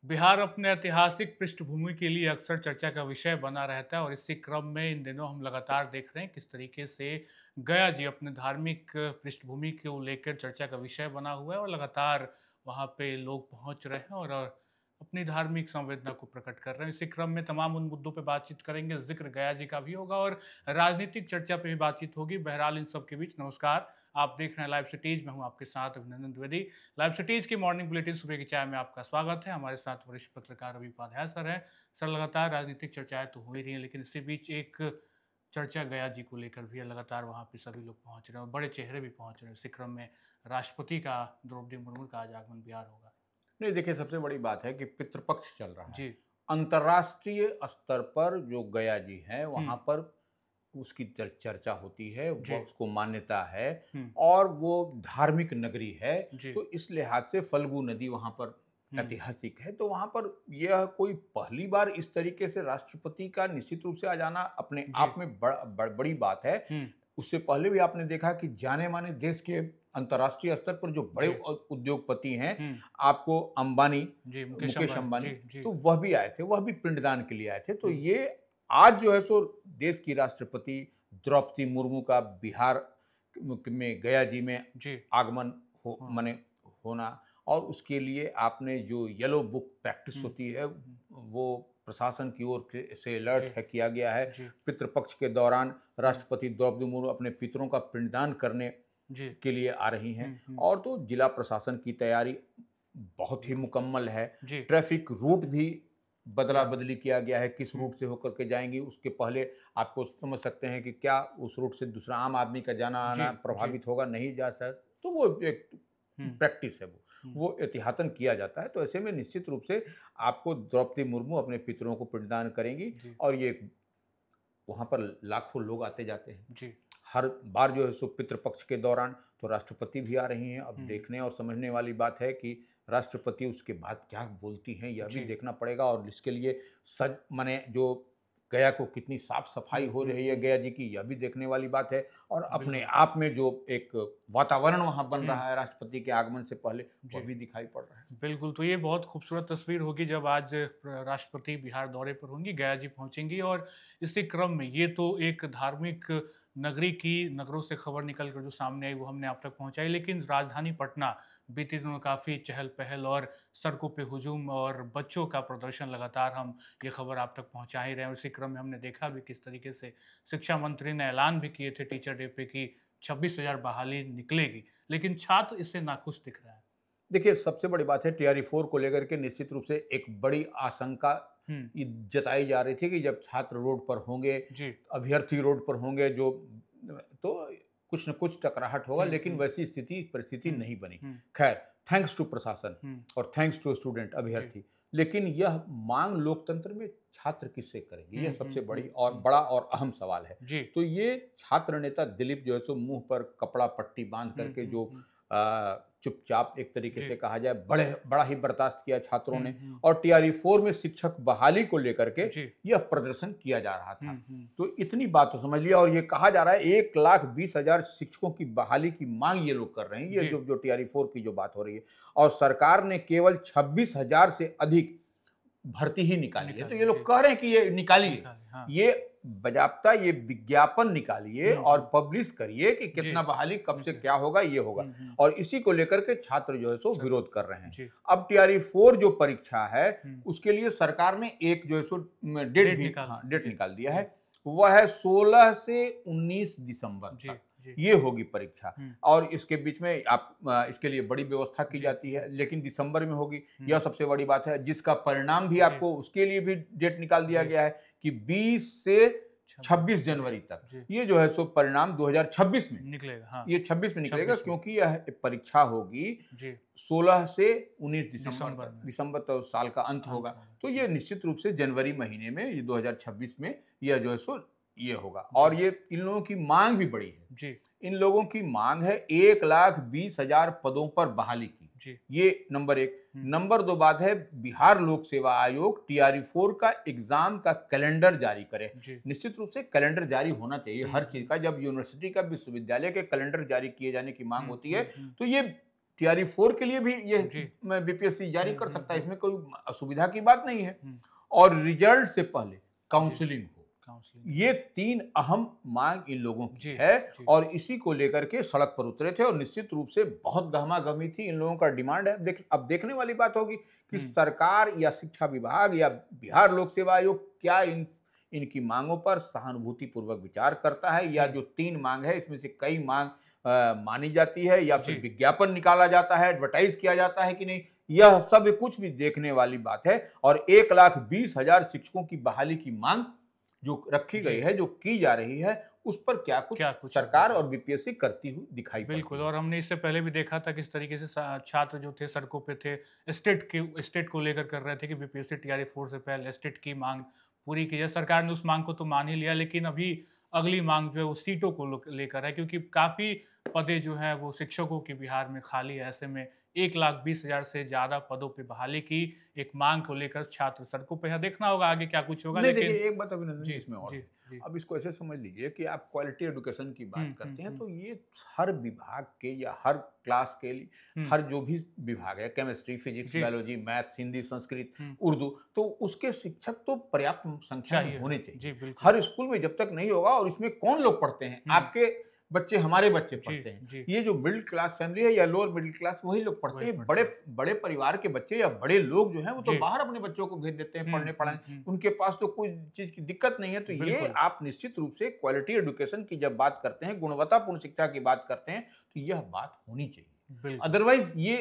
बिहार अपने ऐतिहासिक पृष्ठभूमि के लिए अक्सर चर्चा का विषय बना रहता है और इसी क्रम में इन दिनों हम लगातार देख रहे हैं किस तरीके से गया जी अपने धार्मिक पृष्ठभूमि को लेकर चर्चा का विषय बना हुआ है और लगातार वहाँ पे लोग पहुँच रहे हैं और अपनी धार्मिक संवेदना को प्रकट कर रहे हैं। इसी क्रम में तमाम उन मुद्दों पे बातचीत करेंगे, जिक्र गया जी का भी होगा और राजनीतिक चर्चा पे भी बातचीत होगी। बहरहाल इन सब के बीच नमस्कार, आप देख रहे हैं लाइव सिटीज, मैं हूँ आपके साथ अभिनंदन द्विवेदी। लाइव सिटीज की मॉर्निंग बुलेटिन सुबह की चाय में आपका स्वागत है। हमारे साथ वरिष्ठ पत्रकार रवि उपाध्याय सर हैं। सर, लगातार राजनीतिक चर्चाएं तो हो ही रही हैं, लेकिन इसी बीच एक चर्चा गया जी को लेकर भी है। लगातार वहां पे सभी लोग पहुंच रहे हैं और बड़े चेहरे भी पहुंच रहे हैं। इसी क्रम में राष्ट्रपति का, द्रौपदी मुर्मू का आज आगमन बिहार होगा। नहीं, देखिए, सबसे बड़ी बात है कि पितृपक्ष चल रहा है। जी। अंतर्राष्ट्रीय स्तर पर जो गया जी हैं वहाँ हम्म। पर उसकी चर्चा होती है, जी। वह उसको मान्यता है हम्म। और वो धार्मिक नगरी है। जी। तो इस लिहाज से फल्गु नदी वहाँ पर हम्म। ऐतिहासिक है। तो वहाँ पर यह कोई पहली बार इस तरीके से राष्ट्रपति का निश्चित रूप से आ जाना अपने जी। आप में बड़ी बात है। हम्म। उससे पहले भी आपने देखा कि जाने माने देश के अंतर्राष्ट्रीय स्तर पर जो बड़े जी। उद्योगपति हैं, हम्म। आपको अंबानी, जी, मुकेश मुकेश अंबानी। अंबानी, जी। जी। तो वह भी आए थे, वह भी पिंडदान के लिए आए थे। तो हम्म। ये आज जो है सो देश की राष्ट्रपति द्रौपदी मुर्मू का बिहार में गया जी में जी। आगमन हो हाँ। माने होना, और उसके लिए आपने जो येलो बुक प्रैक्टिस हम्म। होती है वो प्रशासन की ओर से जी। अलर्ट है किया गया है। जी। पितृपक्ष के दौरान हम्म। राष्ट्रपति द्रौपदी मुर्मू अपने पितरों का पिंडदान करने जी। के लिए आ रही हैं। हम्म। और तो जिला प्रशासन की तैयारी बहुत ही बिल्कुल। मुकम्मल है। जी। ट्रैफिक रूट भी बदला क्या बात। बदली किया गया है, किस हम्म। रूट से होकर के जाएंगी उसके पहले आपको समझ सकते हैं कि क्या उस रूट से दूसरा आम आदमी का जाना जी। आना जी। प्रभावित होगा, नहीं जा सकता। तो वो एक हम्म। प्रैक्टिस है, हम्म। वो एहतियातन किया जाता है। तो ऐसे में निश्चित रूप से आपको द्रौपदी मुर्मू अपने पितरों को पिंडदान करेंगी। जी। और ये वहाँ पर लाखों लोग आते जाते हैं जी। हर बार जो है सो पितृपक्ष के दौरान। तो राष्ट्रपति भी आ रही हैं। अब हम्म। देखने और समझने वाली बात है कि राष्ट्रपति उसके बाद क्या बोलती हैं, यह भी जी। देखना पड़ेगा। और इसके लिए सज माने जो गया को कितनी साफ सफाई हो रही है गया जी की, यह भी देखने वाली बात है। और अपने बिल्कुल। आप में जो एक वातावरण वहाँ बन हम्म। रहा है राष्ट्रपति के आगमन से पहले, जी। वह भी दिखाई पड़ रहा है। बिल्कुल, तो ये बहुत खूबसूरत तस्वीर होगी जब आज राष्ट्रपति बिहार दौरे पर होंगी, गया जी पहुंचेंगी और इसी क्रम में ये तो एक धार्मिक नगरी की नगरों से खबर निकल कर जो सामने आई वो हमने आप तक पहुंचाई, लेकिन राजधानी पटना बीते दिनों काफ़ी चहल पहल और सड़कों पे हुजूम और बच्चों का प्रदर्शन, लगातार हम ये खबर आप तक पहुंचा ही रहे हैं। और इसी क्रम में हमने देखा भी किस तरीके से शिक्षा मंत्री ने ऐलान भी किए थे टीचर डे पे कि 26,000 बहाली निकलेगी, लेकिन छात्र इससे नाखुश दिख रहा है। देखिए, सबसे बड़ी बात है टीआरई 4 को लेकर के निश्चित रूप से एक बड़ी आशंका हम्म। ये जताई जा रही थी कि जब छात्र रोड पर होंगे, जी। अभ्यर्थी रोड पर होंगे, जो तो कुछ न कुछ टकराहट होगा, हम्म। लेकिन हम्म। वैसी परिस्थिति हम्म। नहीं बनी। हम्म। खैर, थैंक्स टू प्रशासन हम्म। और थैंक्स टू स्टूडेंट जी। अभ्यर्थी। लेकिन यह मांग लोकतंत्र में छात्र किससे करेंगे, यह सबसे बड़ी और बड़ा और अहम सवाल है। जी। तो ये छात्र नेता दिलीप जो है सो मुंह पर कपड़ा पट्टी बांध करके जो चुपचाप एक तरीके जी। से कहा जाए बड़ा ही बर्दाश्त किया छात्रों ने। हम्म। और टीआरई 4 में शिक्षक बहाली को लेकर के जी। यह प्रदर्शन किया जा रहा था। हम्म। तो इतनी बात तो समझ लिया। और ये कहा जा रहा है 1,20,000 शिक्षकों की बहाली की मांग ये लोग कर रहे हैं, ये जी। जो टीआरई 4 की जो बात हो रही है। और सरकार ने केवल 26,000 से अधिक भर्ती ही निकाली है। तो निकाली। ये जी। लोग कह रहे हैं कि ये निकालिए, निकाली। हाँ। ये बजाबता ये विज्ञापन निकालिए और पब्लिश करिए कि जी। कितना बहाली कब से निकाली। क्या होगा, ये होगा। हम्म। और इसी को लेकर के छात्र जो है सो सर। विरोध कर रहे हैं। जी। अब टीआरई 4 जो परीक्षा है हम्म। उसके लिए सरकार ने एक जो है सो डेट डेट भी निकाल दी। डेट जी। निकाल दिया है। वह है 16 से 19 दिसंबर जी। तक जी। ये होगी परीक्षा। हम्म। और इसके बीच में आप इसके लिए बड़ी व्यवस्था की जी। जाती है, लेकिन दिसंबर में होगी। हम्म। यह सबसे बड़ी बात है, जिसका परिणाम भी जी। आपको उसके लिए भी डेट निकाल दिया जी। गया है कि 20 से 26 जनवरी तक जी। ये जो है सो परिणाम 2026 में, निकलेगा। हाँ। ये 26 में निकलेगा, 26 में। क्योंकि यह परीक्षा होगी जी। 16 से 19 दिसंबर दिसंबर तक। में दिसंबर तो साल का अंत अंत होगा। होगा। तो जी। ये निश्चित रूप से जनवरी महीने में, ये 2026 में यह जो है सो ये होगा। जी। और ये इन लोगों की मांग भी बड़ी है। जी। इन लोगों की मांग है 1,20,000 पदों पर बहाली की। जी। ये नंबर 1। नंबर 2 बात है, बिहार लोक सेवा आयोग टीआरई 4 का एग्जाम का कैलेंडर जारी करे। जी। निश्चित रूप से कैलेंडर जारी होना चाहिए हर चीज हम्म। का। जब यूनिवर्सिटी का, विश्वविद्यालय के कैलेंडर जारी किए जाने की मांग होती है, तो ये TRE-4 के लिए भी ये जी। बीपीएससी जारी कर सकता है, हम्म। इसमें कोई असुविधा की बात नहीं है। हम्म। और रिजल्ट से पहले काउंसलिंग हो, काउंसलिंग। ये 3 अहम मांग इन लोगों की जी। है जी। और इसी को लेकर के सड़क पर उतरे थे और निश्चित रूप से बहुत गहमा-गहमी थी, इन लोगों का डिमांड है। अब देखने वाली बात होगी कि सरकार या शिक्षा विभाग या बिहार लोक सेवा आयोग क्या इनकी मांगों पर सहानुभूतिपूर्वक विचार करता है, या जो 3 मांग है इसमें से कई मांग मानी जाती है या फिर जी। विज्ञापन निकाला जाता है, एडवर्टाइज किया जाता है कि नहीं, यह सब कुछ भी देखने वाली बात है। और 1,20,000 शिक्षकों की बहाली की मांग जो रखी जी। गई है, जो की जा रही है, उस पर क्या कुछ क्या कुछ सरकार अपडेट है? और बीपीएससी करती हुई दिखाई पड़ती बिल्कुल, है। और हमने इससे पहले भी देखा था किस तरीके से छात्र जो थे सड़कों पे थे, स्टेट को लेकर कर रहे थे कि बीपीएससी TRE-4 से पहले स्टेट की मांग पूरी की जाए। सरकार ने उस मांग को तो मान ही लिया, लेकिन अभी अगली मांग जो है वो सीटों को लेकर है, क्योंकि काफ़ी पदें जो हैं वो शिक्षकों की बिहार में खाली है। ऐसे में 1,20,000 से ज़्यादा पदों पे बहाली की एक मांग को लेकर छात्र सड़कों पे है। देखना होगा आगे क्या कुछ होगा, नहीं, लेकिन देखिए एक बात अभिनंदन जी जी, इसमें और जी, है। जी। अब इसको ऐसे समझ लीजिए कि आप क्वालिटी एजुकेशन की हुँ, बात हुँ, करते हैं, हुँ, तो ये हर विभाग के या हर क्लास के लिए, हुँ। हर जो भी विभाग है, केमिस्ट्री, फिजिक्स, जी। बायोलॉजी, मैथ्स, हिंदी, संस्कृत, हुँ। उर्दू, तो उसके शिक्षक तो पर्याप्त संख्या में चाहिए होने है। जी, चाहिए। बिल्कुल। हर स्कूल में जब तक नहीं होगा, और इसमें कौन लोग पढ़ते हैं? हुँ। आपके बच्चे, हमारे बच्चे जी, पढ़ते हैं। जी। ये जो मिडिल क्लास फैमिली है या लोअर मिडिल क्लास, वही लोग पढ़ते वही हैं। पढ़ते बड़े हैं। बड़े परिवार के बच्चे या बड़े लोग जो हैं, वो तो जी। बाहर अपने बच्चों को भेज देते हैं हुँ, पढ़ने हुँ, पढ़ाने। हुँ। उनके पास तो कोई चीज़ की दिक्कत नहीं है। तो ये बिल्कुल, आप निश्चित रूप से क्वालिटी एजुकेशन की जब बात करते हैं, गुणवत्तापूर्ण शिक्षा की बात करते हैं, तो यह बात होनी चाहिए। बिल्कुल। अदरवाइज़ ये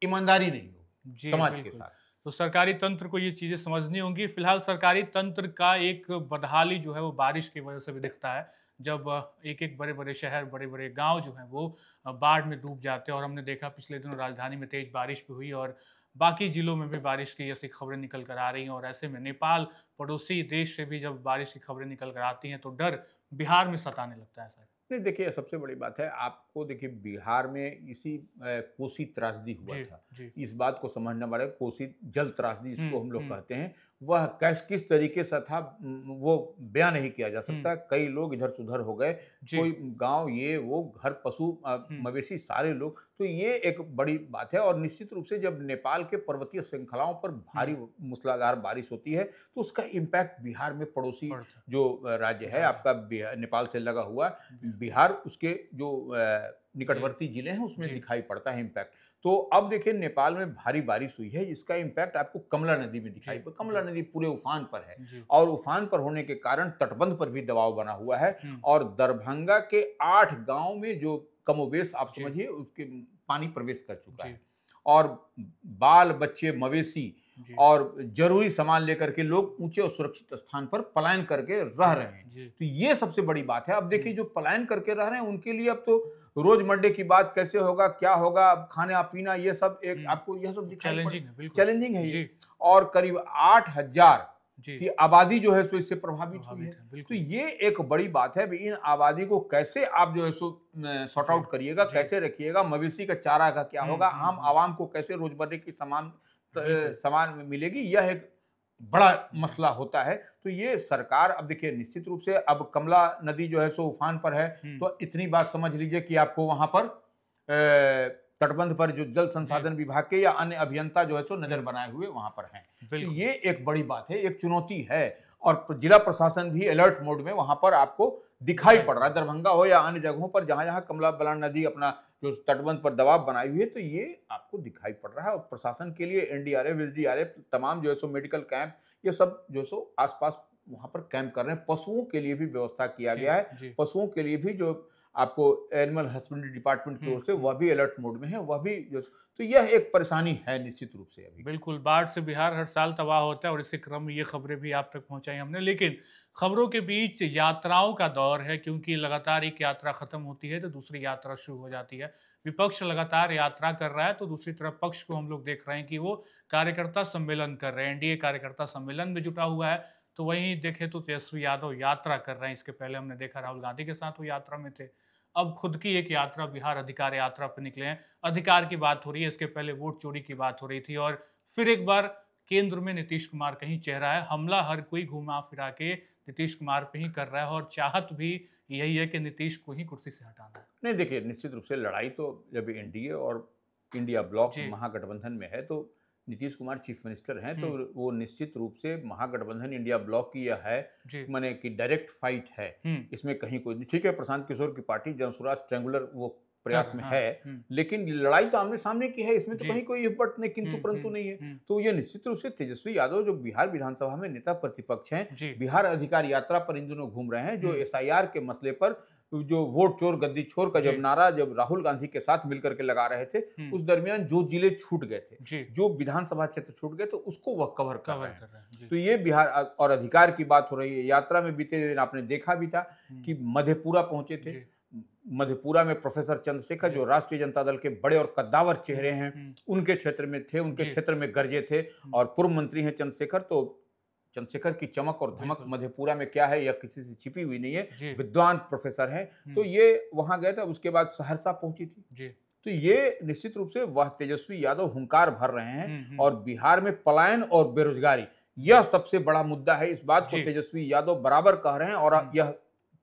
ईमानदारी नहीं होगी जी, समाज के बिल्कुल। साथ। तो सरकारी तंत्र को ये चीज़ें समझनी होंगी। फिलहाल सरकारी तंत्र का एक बदहाली जो है वो बारिश की वजह से भी दिखता है। जब एक-एक बड़े-बड़े शहर, बड़े-बड़े गाँव जो हैं वो बाढ़ में डूब जाते हैं, और हमने देखा पिछले दिनों राजधानी में तेज़ बारिश भी हुई, और बाकी जिलों में भी बारिश की ऐसी खबरें निकल कर आ रही हैं। और ऐसे में नेपाल पड़ोसी देश से भी जब बारिश की खबरें निकल कर आती हैं, तो डर बिहार में सताने लगता है सर। नहीं, देखिए सबसे बड़ी बात है, आपको देखिए बिहार में इसी कोसी त्रासदी हुआ जी, था। जी। इस बात को समझना पड़ेगा, कोसी जल त्रासदी हुँ, जिसको हम लोग हुँ, कहते हैं, वह किस तरीके से था, वो बयान नहीं किया जा हुँ। सकता। कई लोग इधर से उधर हो गए, जी। कोई गांव, ये वो, घर, पशु, हुँ, मवेशी, सारे लोग। तो ये एक बड़ी बात है। और निश्चित रूप से जब नेपाल के पर्वतीय श्रृंखलाओं पर भारी हुँ। मूसलाधार बारिश होती है, तो उसका इम्पैक्ट बिहार में, पड़ोसी पड़ता जो राज्य है राज्य आपका, नेपाल से लगा हुआ बिहार। बिहार, उसके जो जी, निकटवर्ती जिले हैं, उसमें जी। दिखाई पड़ता है इम्पैक्ट। तो अब देखिए नेपाल में भारी बारिश हुई है, इसका इम्पैक्ट आपको कमला नदी में जी, दिखाई पड़ा। कमला जी, नदी पूरे उफान पर है, जी। और उफान पर होने के कारण तटबंध पर भी दबाव बना हुआ है। हुँ। और दरभंगा के 8 गांव में जो कमोबेश आप जी, समझिए उसके पानी प्रवेश कर चुका जी, है। और बाल बच्चे, मवेशी जी, और जरूरी सामान लेकर के लोग ऊंचे और सुरक्षित स्थान पर पलायन करके रह रहे हैं। जी। तो ये सबसे बड़ी बात है। अब देखिए हुँ, जो पलायन करके रह रहे हैं, उनके लिए अब तो रोजमर्रे की बात कैसे होगा, क्या होगा, अब खाना पीना, ये सब एक आपको यह सब हुँ। दिखाई पड़, चैलेंजिंग है, बिल्कुल। चैलेंजिंग है ये। जी, और करीब 8,000 जी, की आबादी जो है सो इससे प्रभावित हुई है। प्रभावित है, तो बिल्कुल। ये एक बड़ी बात है। अभी इन आबादी को कैसे आप जो है सो सॉर्ट जी, आउट करिएगा, जी। कैसे रखिएगा, मवेशी का चारा का क्या हुँ, होगा, हुँ, आम हुँ। आवाम को कैसे रोजमर्रे की बिल्कुल। सामान मिलेगी, यह एक बड़ा मसला होता है। तो ये सरकार, अब देखिए निश्चित रूप से अब कमला नदी जो है सो उफान पर है, हुँ, तो इतनी बात समझ लीजिए कि आपको वहां पर तटबंध पर जो जल जी, संसाधन विभाग के या अन्य अभियंता जो है सो नजर हुँ, बनाए हुए वहां पर हैं। तो बिल्कुल। ये एक बड़ी बात है, एक चुनौती है। और जिला प्रशासन भी अलर्ट मोड में वहां पर आपको दिखाई दिखाई पड़ रहा है, पड़ रहा है। दरभंगा हो या अन्य जगहों पर जहां जहां कमला बलान नदी अपना जो तटबंध पर दबाव बनाई हुई है, तो ये आपको दिखाई पड़ रहा है। और प्रशासन के लिए एनडीआरएफ, एसडीआरएफ, तमाम जो है सो मेडिकल कैंप, ये सब जो है सो आसपास वहां पर कैंप कर रहे हैं। पशुओं के लिए भी व्यवस्था किया जी, गया है। जी। पशुओं के लिए भी जो आपको एनिमल हस्बेंड्री डिपार्टमेंट की हुँ, ओर से, हुँ। वह भी अलर्ट मोड में है, वह भी जो, तो यह एक परेशानी है निश्चित रूप से अभी। बिल्कुल, बाढ़ से बिहार हर साल तबाह होता है, और इसी क्रम में ये खबरें भी आप तक पहुँचाई हमने। लेकिन खबरों के बीच यात्राओं का दौर है, क्योंकि लगातार एक यात्रा खत्म होती है तो दूसरी यात्रा शुरू हो जाती है। विपक्ष लगातार यात्रा कर रहा है, तो दूसरी तरफ पक्ष को हम लोग देख रहे हैं कि वो कार्यकर्ता सम्मेलन कर रहे हैं। एनडीए कार्यकर्ता सम्मेलन में जुटा हुआ है, तो वहीं देखें तो तेजस्वी यादव यात्रा कर रहे हैं। इसके पहले हमने देखा राहुल गांधी के साथ वो यात्रा में थे। अब खुद की एक यात्रा, बिहार अधिकार यात्रा पर निकले हैं। अधिकार की बात हो रही है, इसके पहले वोट चोरी की बात हो रही थी, और फिर एक बार केंद्र में नीतीश कुमार का ही चेहरा है। हमला हर कोई घुमा फिरा के नीतीश कुमार पे ही कर रहा है, और चाहत भी यही है कि नीतीश को ही कुर्सी से हटाना है। नहीं, देखिए निश्चित रूप से लड़ाई तो जब एनडीए और इंडिया ब्लॉक जी। महागठबंधन में है, तो नीतीश कुमार चीफ मिनिस्टर हैं, तो हुँ। वो निश्चित रूप से महागठबंधन इंडिया ब्लॉक की यह है, जी। माने कि डायरेक्ट फाइट है। हुँ। इसमें कहीं कोई नहीं, ठीक है, प्रशांत किशोर की पार्टी जनसुराज ट्रायंगुलर वो प्रयास में हाँ। है, हुँ। लेकिन लड़ाई तो आमने सामने की है, इसमें तो जी। कहीं कोई इफ बट नहीं, किंतु हुँ, परंतु हुँ, नहीं है। हुँ। तो ये निश्चित रूप से तेजस्वी यादव जो बिहार विधानसभा में नेता प्रतिपक्ष हैं, जी। बिहार अधिकार यात्रा पर इन दिनों घूम रहे हैं, जो हुँ। एसआईआर के मसले पर जो वोट चोर गद्दी छोर का जी। जब नारा जब राहुल गांधी के साथ मिलकर के लगा रहे थे, हुँ। उस दरमियान जो जिले छूट गए थे, जी। जो विधानसभा क्षेत्र छूट गए, तो उसको वह कवर कर रहे हैं। कर रहे हैं। जी। तो ये बिहार और अधिकार की बात हो रही है। यात्रा में बीते दिन आपने देखा भी था हुँ। कि मधेपुरा पहुंचे थे। जी। मधेपुरा में प्रोफेसर चंद्रशेखर, जी। जो राष्ट्रीय जनता दल के बड़े और कद्दावर चेहरे हैं, हुँ। उनके क्षेत्र में थे, उनके जी। क्षेत्र में गरजे थे, और पूर्व मंत्री हैं चंद्रशेखर, तो चंद्रशेखर की चमक और धमक बिल्कुल। मधेपुरा में क्या है, यह किसी से छिपी हुई नहीं है। जी। विद्वान प्रोफेसर हैं, तो हुँ। ये वहां गए थे। उसके बाद सहरसा पहुंची थी। जी। तो ये निश्चित रूप से वह तेजस्वी यादव हुंकार भर रहे हैं, हुँ। और बिहार में पलायन और बेरोजगारी यह सबसे बड़ा मुद्दा है। इस बात को जी। तेजस्वी यादव बराबर कह रहे हैं, और हुँ। यह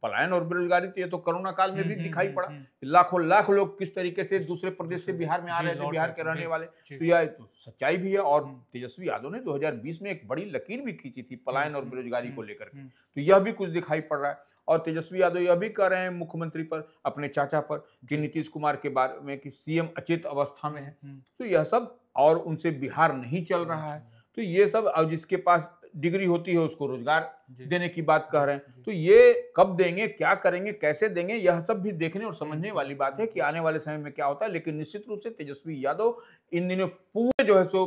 पलायन और बेरोजगारी तो ये तो कोरोना काल में भी दिखाई पड़ा। हुँ। लाखों लाख लोग किस तरीके से दूसरे प्रदेश से बिहार में आ जी, रहे थे, लौट बिहार रहे के थे। रहने जी। वाले। जी। तो यह तो सच्चाई भी है, और हुँ। तेजस्वी यादव ने 2020 में एक बड़ी लकीर भी खींची थी पलायन और बेरोजगारी को लेकर के। हुँ। तो यह भी कुछ दिखाई पड़ रहा है। और तेजस्वी यादव यह भी कह रहे हैं मुख्यमंत्री पर, अपने चाचा पर, कि नीतीश कुमार के बारे में कि सीएम अचेत अवस्था में है। हुँ। तो यह सब, और उनसे बिहार नहीं चल रहा है, तो ये सब, और जिसके पास डिग्री होती है उसको रोजगार जी। देने की बात कह रहे जी। हैं। तो ये कब देंगे, क्या करेंगे, कैसे देंगे, यह सब भी देखने और समझने वाली बात है कि आने वाले समय में क्या होता है। लेकिन निश्चित रूप से तेजस्वी यादव इन दिनों पूरे जो है सो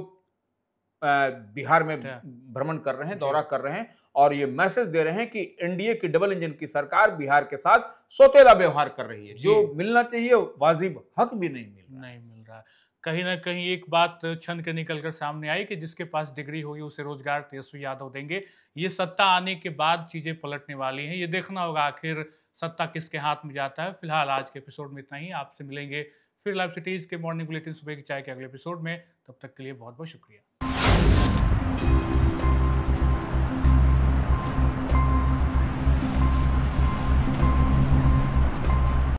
बिहार में भ्रमण कर रहे हैं, दौरा कर रहे हैं, और ये मैसेज दे रहे हैं कि एनडीए की डबल इंजन की सरकार बिहार के साथ सौतेला व्यवहार कर रही है। जो मिलना चाहिए वाजिब हक भी नहीं मिल रहा। कहीं ना कहीं एक बात छन के निकल कर सामने आई कि जिसके पास डिग्री होगी उसे रोजगार तेजस्वी यादव देंगे। ये सत्ता आने के बाद चीजें पलटने वाली हैं। ये देखना होगा आखिर सत्ता किसके हाथ में जाता है। फिलहाल आज के एपिसोड में इतना ही। आपसे मिलेंगे फिर लाइव सिटीज के मॉर्निंग बुलेटिन सुबह की चाय के अगले एपिसोड में। तब तक के लिए बहुत बहुत शुक्रिया।